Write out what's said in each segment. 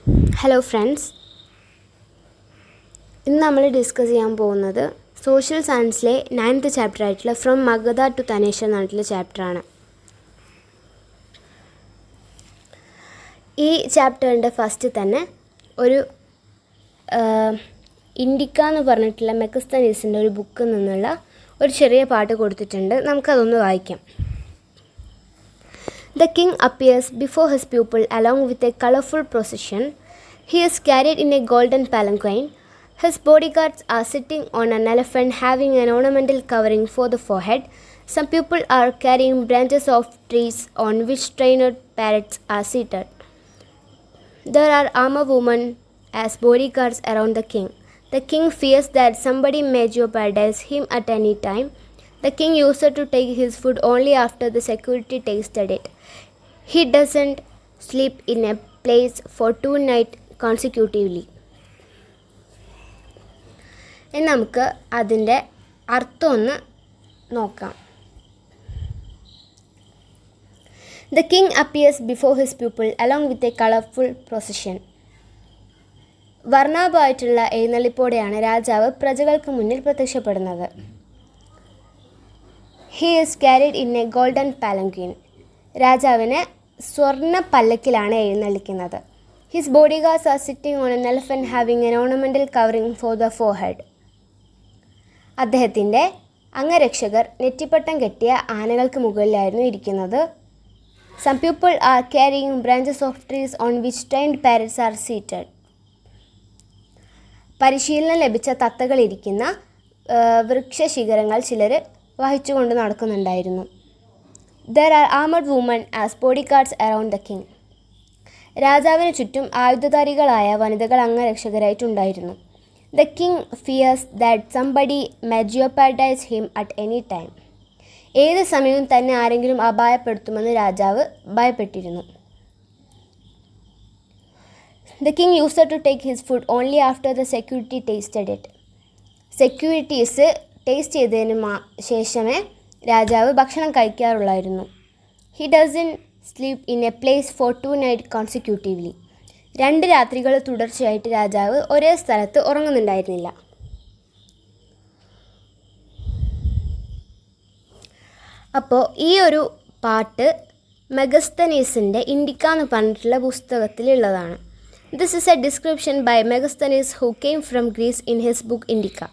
Hello friends, ഇന്ന് നമ്മൾ discuss ചെയ്യാൻ പോകുന്നത് സോഷ്യൽ സയൻസിലെ 9th ചാപ്റ്റർ ആയിട്ടുള്ള ഫ്രം മഗധ ടു തനേഷ എന്നായിട്ടുള്ള ചാപ്റ്ററാണ്. ഈ ചാപ്റ്ററിൻ്റെ ഫസ്റ്റ് തന്നെ ഒരു ഇൻഡിക്ക എന്ന് പറഞ്ഞിട്ടുള്ള മെഗസ്തനീസിൻ്റെ ഒരു ബുക്കിൽ നിന്നുള്ള ഒരു ചെറിയ പാട്ട് കൊടുത്തിട്ടുണ്ട്. നമുക്കതൊന്ന് വായിക്കാം. The king appears before his pupil along with a colorful procession. He is carried in a golden palanquin. His bodyguards are sitting on an elephant having an ornamental covering for the forehead. Some people are carrying branches of trees on which trained parrots are seated. There are armored women as bodyguards around the king. The king fears that somebody may jeopardize him at any time. The king used to take his food only after the security tasted it. He doesn't sleep in a place for 2 nights consecutively. ഇനി നമുക്ക് അതിൻ്റെ അർത്ഥം ഒന്ന് നോക്കാം. The king appears before his pupil along with a colorful procession. വർണ്ണാഭമായിട്ടുള്ള എഴുന്നള്ളിപ്പോടെയാണ് രാജാവ് പ്രജകൾക്ക് മുന്നിൽ പ്രത്യക്ഷപ്പെടുന്നത്. He is carried in a golden palanquin. രാജാവിനെ സ്വർണ്ണ പല്ലക്കിലാണ് എഴുന്നള്ളിക്കുന്നത്. His bodyguards are sitting on an elephant having an ornamental covering for the forehead. അദ്ദേഹത്തിൻ്റെ അംഗരക്ഷകർ നെറ്റിപ്പട്ടം കെട്ടിയ ആനകൾക്ക് മുകളിലായിരുന്നു ഇരിക്കുന്നത്. Some people are carrying branches of trees on which trained parrots are seated. പരിശീലനം ലഭിച്ച തത്തകൾ ഇരിക്കുന്ന വൃക്ഷശിഖരങ്ങൾ ചിലർ വഹിച്ചുകൊണ്ട് നടക്കുന്നുണ്ടായിരുന്നു. There are armored women as bodyguards around the king. രാജാവിന് ചുറ്റും ആയുധധാരികളായ വനിതകൾ അംഗരക്ഷകരായിട്ടുണ്ടായിരുന്നു. The king fears that somebody may jeopardize him at any time. ഏത് സമയവും തന്നെ ആരെങ്കിലും അപായപ്പെടുത്തുമെന്ന് രാജാവ് ഭയപ്പെട്ടിരുന്നു. The king used to take his food only after the security tasted it. Securities taste ചെയ്തതിന് ശേഷമേ രാജാവ് ഭക്ഷണം കഴിക്കാറുള്ളായിരുന്നു. He doesn't sleep in a place for 2 nights consecutively. 2 രാത്രികൾ തുടർച്ചയായിട്ട് രാജാവ് ഒരേ സ്ഥലത്ത് ഉറങ്ങുന്നുണ്ടായിരുന്നില്ല. അപ്പോൾ ഈ ഒരു പാട്ട് മെഗസ്തനീസിൻ്റെ ഇൻഡിക്ക എന്ന് പറഞ്ഞിട്ടുള്ള പുസ്തകത്തിലുള്ളതാണ്. This is a description by Megasthenes who came from Greece in his book Indica.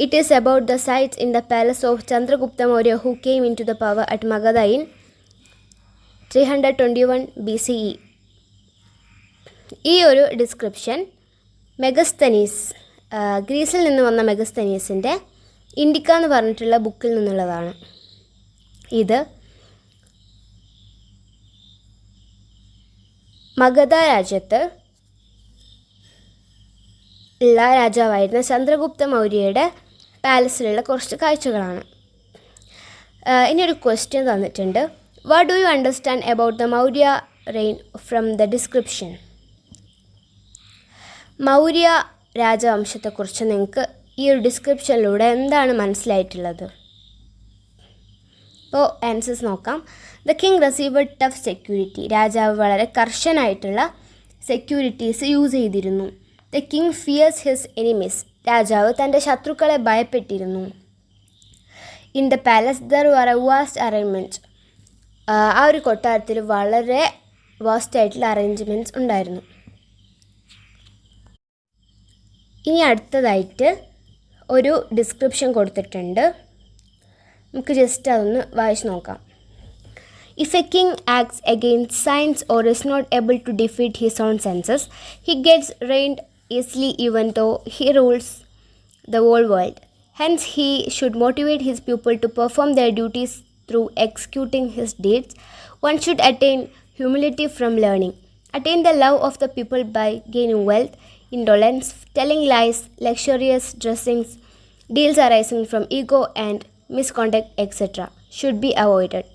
It is about the sights in the palace of Chandragupta Maurya who came into the power at Magadha in 321 BCE. ഈ ഒരു description Megasthenes, ഗ്രീസിൽ നിന്ന് വന്ന മെഗസ്തനീസിൻ്റെ ഇൻഡിക്ക എന്ന് പറഞ്ഞിട്ടുള്ള ബുക്കിൽ നിന്നുള്ളതാണ്. ഇത് മഗധ രാജ്യത്ത് ഉള്ള രാജാവായിരുന്ന ചന്ദ്രഗുപ്ത മൗര്യയുടെ പാലസിലുള്ള കുറച്ച് കാഴ്ചകളാണ്. ഇനിയൊരു ക്വസ്റ്റ്യൻ തന്നിട്ടുണ്ട്. What do you understand about the Maurya reign from the description? Maurya രാജവംശത്തെക്കുറിച്ച് നിങ്ങൾക്ക് ഈ ഒരു ഡിസ്ക്രിപ്ഷനിലൂടെ എന്താണ് മനസ്സിലായിട്ടുള്ളത്? അപ്പോൾ ആൻസേഴ്സ് നോക്കാം. The king received tough security. രാജാവ് വളരെ കർശനായിട്ടുള്ള സെക്യൂരിറ്റീസ് യൂസ് ചെയ്തിരുന്നു. The king fears his enemies. രാജാവ് തൻ്റെ ശത്രുക്കളെ ഭയപ്പെട്ടിരുന്നു. In the palace there were a vast arrangements. ആ ഒരു കൊട്ടാരത്തിൽ വളരെ വാസ്റ്റായിട്ടുള്ള അറേഞ്ച്മെൻറ്റ്സ് ഉണ്ടായിരുന്നു. ഇനി അടുത്തതായിട്ട് ഒരു ഡിസ്ക്രിപ്ഷൻ കൊടുത്തിട്ടുണ്ട്. നമുക്ക് ജസ്റ്റ് അതൊന്ന് വായിച്ച് നോക്കാം. If a king acts against science or is not able to defeat his own senses, he gets reigned easily even though he rules the whole world. Hence, he should motivate his people to perform their duties through executing his deeds. One should attain humility from learning, attain the love of the people by gaining wealth. Indolence, telling lies, luxurious dressings, deals arising from ego and misconduct, etc. should be avoided.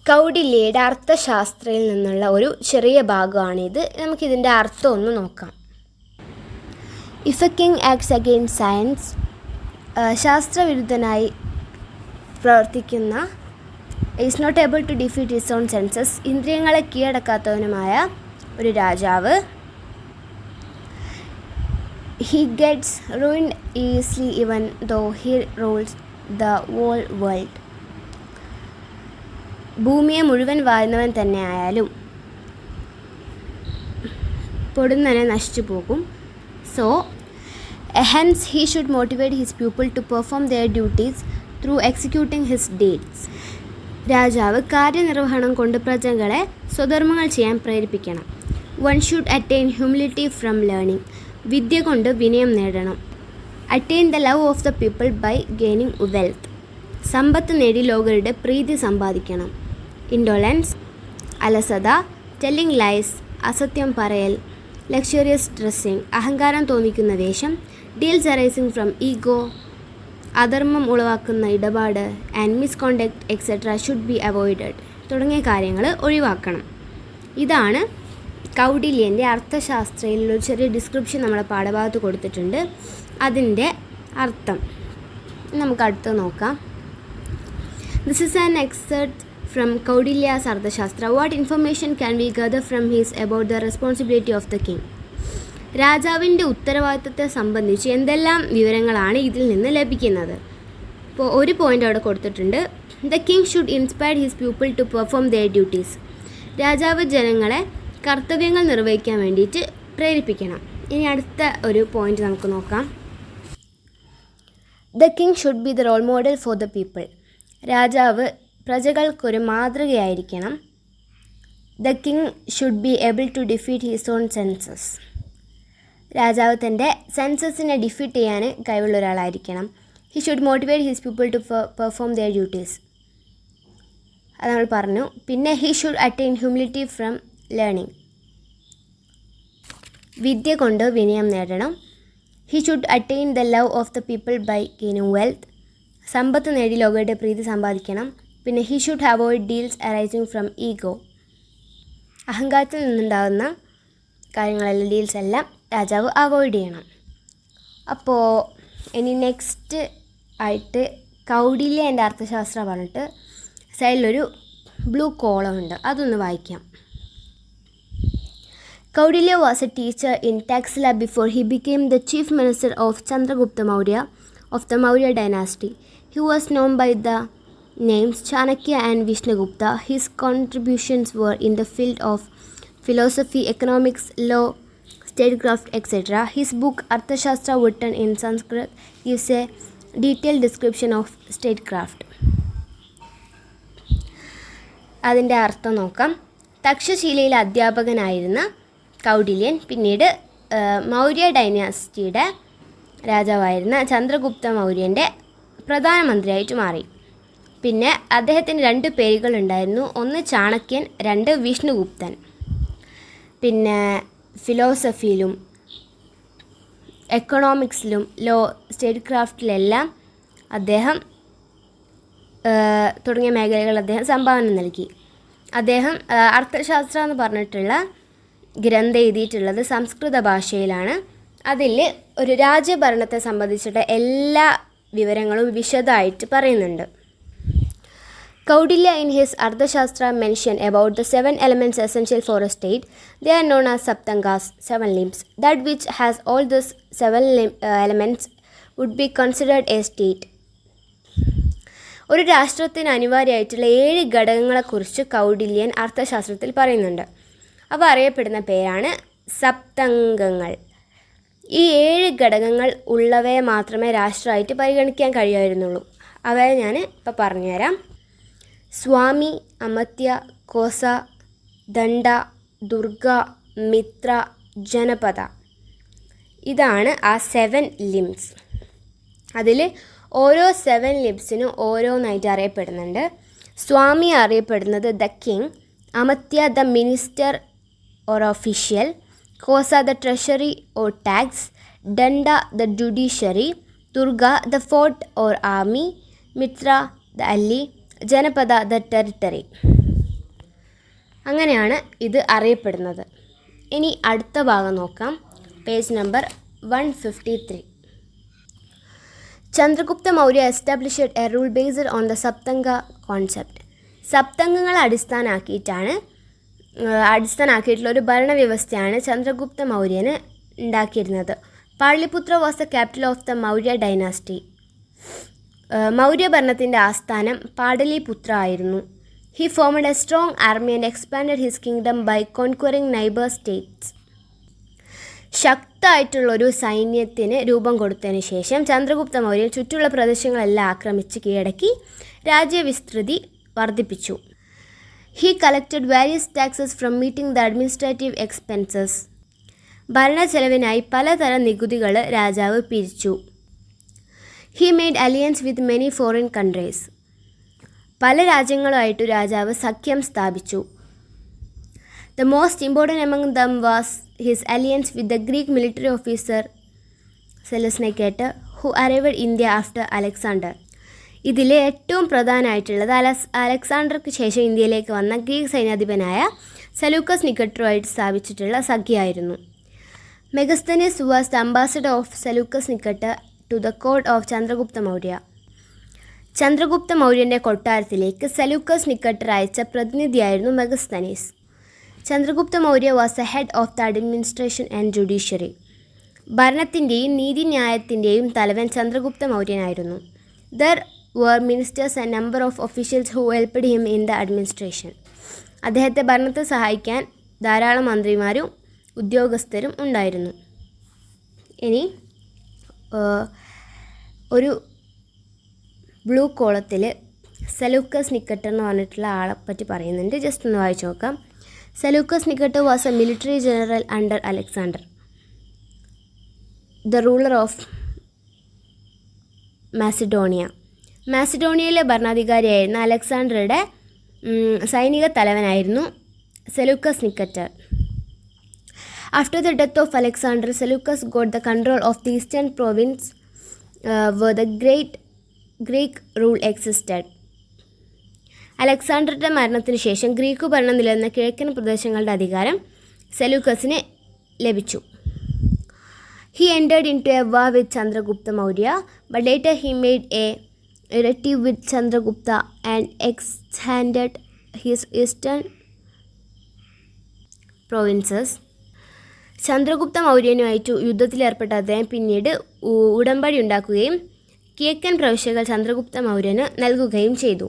കൗടില്യയുടെ അർത്ഥശാസ്ത്രയിൽ നിന്നുള്ള ഒരു ചെറിയ ഭാഗമാണിത്. നമുക്കിതിൻ്റെ അർത്ഥം ഒന്ന് നോക്കാം. If a king acts against science, ശാസ്ത്രവിരുദ്ധനായി പ്രവർത്തിക്കുന്ന, is not able to defeat his own senses, ഇന്ദ്രിയങ്ങളെ കീഴടക്കാത്തവനുമായ, ഒരു രാജാവ്. He gets ruined easily even though he rules the whole world. ഭൂമിയെ മുഴുവൻ വാഴുന്നവൻ തന്നെ ആയാലും പൊടുന്നനെ നശിച്ചു പോകും. So, hence he should motivate his people to perform their duties through executing his deeds. രാജാവ് കാര്യനിർവഹണം കൊണ്ട് പ്രജകളെ സ്വധർമ്മങ്ങൾ ചെയ്യാൻ പ്രേരിപ്പിക്കണം. One should attain humility from learning. വിദ്യ കൊണ്ട് വിനയം നേടണം. Attain the love of the people by gaining wealth. സമ്പത്ത് നേടി ലോകരുടെ പ്രീതി സമ്പാദിക്കണം. Indolence, അലസത, telling lies, അസത്യം പറയൽ, luxurious dressing, അഹങ്കാരം തോന്നിക്കുന്ന വേഷം, deals arising from ego, അധർമ്മം ഉളവാക്കുന്ന ഇടപാട്, and misconduct etcetera should be avoided തുടങ്ങിയ കാര്യങ്ങൾ ഒഴിവാക്കണം. ഇതാണ് കൗടില്യൻ്റെ അർത്ഥശാസ്ത്രയിലൊരു ചെറിയ ഡിസ്ക്രിപ്ഷൻ നമ്മളെ പാഠഭാഗത്ത് കൊടുത്തിട്ടുണ്ട്. അതിൻ്റെ അർത്ഥം നമുക്ക് അടുത്ത് നോക്കാം. This is an excerpt from Kautilya's Arthashastra. What information can we gather from his about the responsibility of the king. രാജാവിൻ്റെ ഉത്തരവാദിത്തത്തെ സംബന്ധിച്ച് എന്തെല്ലാം വിവരങ്ങളാണ് ഇതിൽ നിന്ന് ലഭിക്കുന്നത്? ഇപ്പോൾ ഒരു പോയിൻ്റ് അവിടെ കൊടുത്തിട്ടുണ്ട്. The king should inspire his people to perform their duties. രാജാവ് ജനങ്ങളെ കർത്തവ്യങ്ങൾ നിർവഹിക്കാൻ വേണ്ടിയിട്ട് പ്രേരിപ്പിക്കണം. ഇനി അടുത്ത ഒരു പോയിൻ്റ് നമുക്ക് നോക്കാം. The king should be the role model for the people. രാജാവ് പ്രജകൾക്കൊരു മാതൃകയായിരിക്കണം. The king should be able to defeat his own senses. രാജാവ് തൻ്റെ സെൻസസിനെ ഡിഫീറ്റ് ചെയ്യാൻ കഴിവുള്ള ഒരാളായിരിക്കണം. He should motivate his people to perform their duties. അത് നമ്മൾ പറഞ്ഞു. പിന്നെ he should attain humility from learning. വിദ്യ കൊണ്ട് വിനയം നേടണം. He should attain the love of the people by gaining wealth. സമ്പത്ത് നേടി ലോകരുടെ പ്രീതി സമ്പാദിക്കണം. പിന്നെ he should avoid deals arising from ego. അഹങ്കാരത്തിൽ നിന്നുണ്ടാകുന്ന കാര്യങ്ങളെല്ലാം ഡീൽസ് എല്ലാം രാജാവ് അവോയ്ഡ് ചെയ്യണം. അപ്പോൾ ഇനി നെക്സ്റ്റ് ആയിട്ട് കൗടില്യൻ്റെ അർത്ഥശാസ്ത്രം പറഞ്ഞിട്ട് സൈഡിലൊരു ബ്ലൂ കോളം ഉണ്ട്, അതൊന്ന് വായിക്കാം. Kaudilya was a teacher in Taxila before he became the chief minister of Chandragupta Maurya of the Maurya dynasty. He was known by the names Chanakya and Vishnugupta. His contributions were in the field of philosophy, economics, law, statecraft, etc. His book Arthashastra, written in Sanskrit, gives a detailed description of statecraft. അതിൻ്റെ അർത്ഥം നോക്കാം. തക്ഷശിലയിലെ അധ്യാപകനായിരുന്ന കൗടില്യൻ പിന്നീട് മൗര്യ ഡൈനാസ്റ്റിയുടെ രാജാവായിരുന്ന ചന്ദ്രഗുപ്ത മൗര്യൻ്റെ പ്രധാനമന്ത്രിയായിട്ട് മാറി. പിന്നെ അദ്ദേഹത്തിന് 2 പേരുകളുണ്ടായിരുന്നു. ഒന്ന് ചാണക്യൻ, 2 വിഷ്ണുഗുപ്തൻ. പിന്നെ ഫിലോസഫിയിലും എക്കണോമിക്സിലും ലോ, സ്റ്റേറ്റ് ക്രാഫ്റ്റിലെല്ലാം അദ്ദേഹം തുടങ്ങിയ മേഖലകൾ അദ്ദേഹം സംഭാവന നൽകി. അദ്ദേഹം അർത്ഥശാസ്ത്രം എന്ന് പറഞ്ഞിട്ടുള്ള ഗ്രന്ഥം എഴുതിയിട്ടുള്ളത് സംസ്കൃത ഭാഷയിലാണ്. അതിൽ ഒരു രാജ്യഭരണത്തെ സംബന്ധിച്ചിട്ട് എല്ലാ വിവരങ്ങളും വിശദമായിട്ട് പറയുന്നുണ്ട്. Kaudilya in his Arthashastra mentioned about the 7 elements essential for a state. They are known as Saptangas, 7 limbs. That which has all these 7 elements would be considered a state. ഒരു രാഷ്ട്രത്തിന് അനിവാര്യമായിട്ടുള്ള 7 ഘടകങ്ങളെക്കുറിച്ച് കൗടില്യൻ അർത്ഥശാസ്ത്രത്തിൽ പറയുന്നുണ്ട്. അവ അറിയപ്പെടുന്ന പേരാണ് സപ്തംഗങ്ങൾ. ഈ 7 ഘടകങ്ങൾ ഉള്ളവയെ മാത്രമേ രാഷ്ട്രമായിട്ട് പരിഗണിക്കാൻ കഴിയുമായിരുന്നുള്ളൂ. അവയെ ഞാൻ ഇപ്പോൾ പറഞ്ഞുതരാം. സ്വാമി, അമത്യ, കോസ, ദണ്ഡ, ദുർഗ, മിത്ര, ജനപദ. ഇതാണ് ആ 7 ലിംസ്. അതിൽ ഓരോ 7 ലിംസിനും ഓരോന്നായിട്ട് അറിയപ്പെടുന്നുണ്ട്. സ്വാമി അറിയപ്പെടുന്നത് the king, Amatya the minister or official, Kosa the treasury or tax, Danda the judiciary, Durga the fort or army, Mitra the ally, Janapada the territory. അങ്ങനെയാണ് ഇത് അറിയപ്പെടുന്നത്. ഇനി അടുത്ത ഭാഗം നോക്കാം. Page number 153. Chandragupta Maurya established a rule based on the Saptanga concept. സപ്തംഗങ്ങളെ അടിസ്ഥാനമാക്കിയിട്ടാണ് അടിസ്ഥാനമാക്കിയിട്ടുള്ള ഒരു ഭരണവ്യവസ്ഥയാണ് ചന്ദ്രഗുപ്ത മൗര്യന് ഉണ്ടാക്കിയിരുന്നത്. Pataliputra was the capital of the Maurya dynasty. Maurya ഭരണത്തിൻ്റെ ആസ്ഥാനം പാടലിപുത്ര ആയിരുന്നു. He formed a strong army and expanded his kingdom by conquering neighbour states. ശക്തമായിട്ടുള്ളൊരു സൈന്യത്തിന് രൂപം കൊടുത്തതിന് ശേഷം ചന്ദ്രഗുപ്ത മൗര്യൻ ചുറ്റുള്ള പ്രദേശങ്ങളെല്ലാം ആക്രമിച്ച് കീഴടക്കി രാജ്യവിസ്തൃതി വർദ്ധിപ്പിച്ചു. He collected various taxes from meeting the administrative expenses. ഭരണച്ചെലവിനായി പലതരം നികുതികൾ രാജാവ് പിരിച്ചു. He made alliance with many foreign countries. പല രാജ്യങ്ങളുമായിട്ട് രാജാവ് സഖ്യം സ്ഥാപിച്ചു. The most important among them was his alliance with the Greek military officer Seleucus, who arrived India after Alexander. ഇതിലെ ഏറ്റവും പ്രധാനമായിട്ടുള്ളത് അലക്സാണ്ടർക്ക് ശേഷം ഇന്ത്യയിലേക്ക് വന്ന ഗ്രീക്ക് സൈന്യാധിപനായ സെലൂക്കസ് നിക്കറ്ററുമായിട്ട് സ്ഥാപിച്ചിട്ടുള്ള സഖ്യമായിരുന്നു. Megasthenes was the ambassador of Seleucus Nicator to the court of Chandragupta Maurya. Chandragupta മൗര്യൻ്റെ കൊട്ടാരത്തിലേക്ക് സെലൂക്കസ് നിക്കറ്റർ അയച്ച പ്രതിനിധിയായിരുന്നു Megasthenes. Chandragupta Maurya was a head of the administration and judiciary. ഭരണത്തിൻ്റെയും നീതിന്യായത്തിൻ്റെയും തലവൻ ചന്ദ്രഗുപ്ത മൗര്യനായിരുന്നു. There were ministers and number of officials who helped him in the administration. അദ്ദേഹത്തെ ഭരണത്തെ സഹായിക്കാൻ ധാരാളം മന്ത്രിമാരും ഉദ്യോഗസ്ഥരും ഉണ്ടായിരുന്നു. ഇനി ഒരു ബ്ലൂ കോളത്തിൽ സെലൂക്കസ് നിക്കറ്റർ എന്ന് പറഞ്ഞിട്ടുള്ള ആളെ പറ്റി പറയുന്നുണ്ട്. ജസ്റ്റ് ഒന്ന് വായിച്ചു നോക്കാം. Seleucus Nicator was a military general under Alexander, the ruler of Macedonia. മാസിഡോണിയയിലെ ഭരണാധികാരിയായിരുന്ന അലക്സാണ്ടറുടെ സൈനിക തലവനായിരുന്നു Seleucus Nicator. After the death of Alexander, Seleucus got the control of the eastern province where the great Greek rule existed. അലക്സാണ്ടറുടെ മരണത്തിന് ശേഷം Greek ഭരണം നിലനിന്ന കിഴക്കൻ പ്രദേശങ്ങളുടെ അധികാരം സെലൂക്കസിന് ലഭിച്ചു. He entered into a war with Chandragupta Maurya, but later he made a treaty with Chandragupta and extended his eastern provinces. Chandragupta മൗര്യനുമായിട്ട് യുദ്ധത്തിലേർപ്പെട്ട അദ്ദേഹം പിന്നീട് ഉടമ്പടി ഉണ്ടാക്കുകയും കിഴക്കൻ പ്രവിശ്യകൾ ചന്ദ്രഗുപ്ത മൗര്യന് നൽകുകയും ചെയ്തു.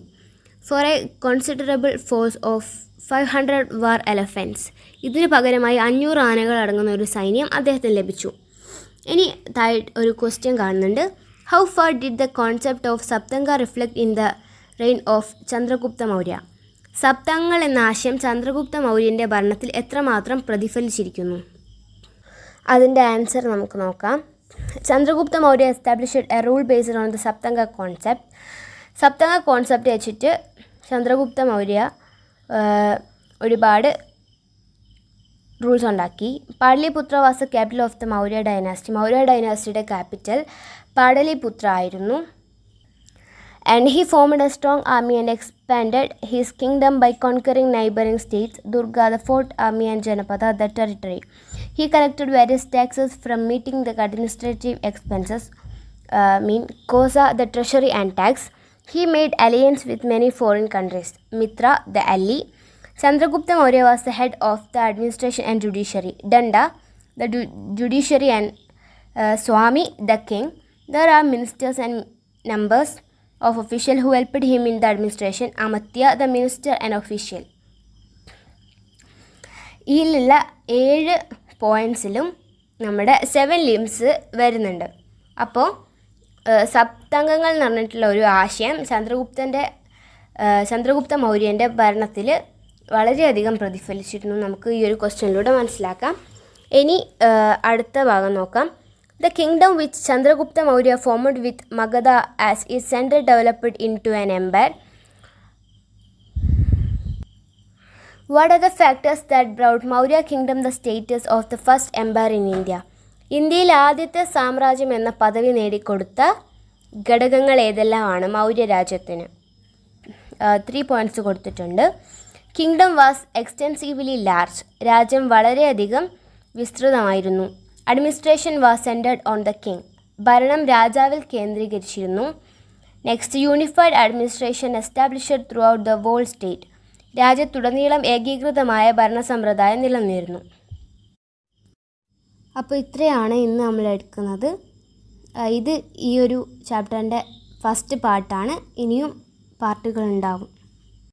For a considerable force of 500 war elephants. ഇതിന് പകരമായി 500 ആനകൾ അടങ്ങുന്ന ഒരു സൈന്യം അദ്ദേഹത്തിന് ലഭിച്ചു. ഇനി താഴെ ഒരു ക്വസ്റ്റ്യൻ കാണുന്നുണ്ട്. How far did the concept of Saptanga reflect in the reign of Chandragupta Maurya? സപ്തങ്ങൾ എന്ന ആശയം ചന്ദ്രഗുപ്ത മൗര്യൻ്റെ ഭരണത്തിൽ എത്രമാത്രം പ്രതിഫലിച്ചിരിക്കുന്നു? അതിൻ്റെ ആൻസർ നമുക്ക് നോക്കാം. Chandragupta Maurya established a rule based on the Saptanga concept. Saptanga concept വെച്ചിട്ട് ചന്ദ്രഗുപ്ത മൗര്യ ഒരുപാട് റൂൾസ് ഉണ്ടാക്കി. Pataliputra was the capital of the Maurya dynasty. Maurya ഡൈനാസ്റ്റിയുടെ ക്യാപിറ്റൽ പാടലിപുത്ര ആയിരുന്നു. And he formed a strong army and expanded his kingdom by conquering neighboring states, Durga, the Fort Army, and Janapada, the territory. He collected various taxes from meeting the administrative expenses, Kosa, the treasury and tax. He made alliance with many foreign countries, Mitra, the ally. Chandragupta Maurya was the head of the administration and judiciary, Danda, the judiciary, and Swami, the king. There are ministers and numbers of officials who helped him in the administration, Amatya, the minister and official. ഇതിലുള്ള 7 പോയിൻറ്റ്സിലും നമ്മുടെ 7 limbs വരുന്നുണ്ട്. അപ്പോൾ സപ്തംഗങ്ങൾ എന്ന് പറഞ്ഞിട്ടുള്ള ഒരു ആശയം ചന്ദ്രഗുപ്ത മൗര്യൻ്റെ ഭരണത്തിൽ വളരെയധികം പ്രതിഫലിച്ചിരുന്നു. നമുക്ക് ഈ ഒരു ക്വസ്റ്റ്യനിലൂടെ മനസ്സിലാക്കാം. ഇനി അടുത്ത ഭാഗം നോക്കാം. The kingdom which Chandragupta Maurya formed with Magadha as its center developed into an empire. What are the factors that brought Maurya kingdom the status of the first empire in India? ഇന്ത്യയിൽ ആദ്യത്തെ സാമ്രാജ്യം എന്ന പദവി നേടിക്കൊടുത്ത ഘടകങ്ങൾ ഏതെല്ലാമാണ് മൗര്യ രാജ്യത്തിന്? 3 points കൊടുത്തിട്ടുണ്ട്. Kingdom was extensively large. രാജ്യം വളരെയധികം വിസ്തൃതമായിരുന്നു. Administration was centred on the king. ഭരണം രാജാവിൽ കേന്ദ്രീകരിച്ചിരുന്നു. Next, unified administration established throughout the whole state. രാജ്യത്തുടനീളം ഏകീകൃതമായ ഭരണസമ്പ്രദായം നിലനിന്നിരുന്നു. അപ്പോൾ ഇത്രയാണ് ഇന്ന് നമ്മൾ എടുക്കുന്നത്. ഇത് ഈ ഒരു ചാപ്റ്ററിൻ്റെ ഫസ്റ്റ് പാർട്ടാണ്. ഇനിയും പാർട്ടുകൾ ഉണ്ടാകും.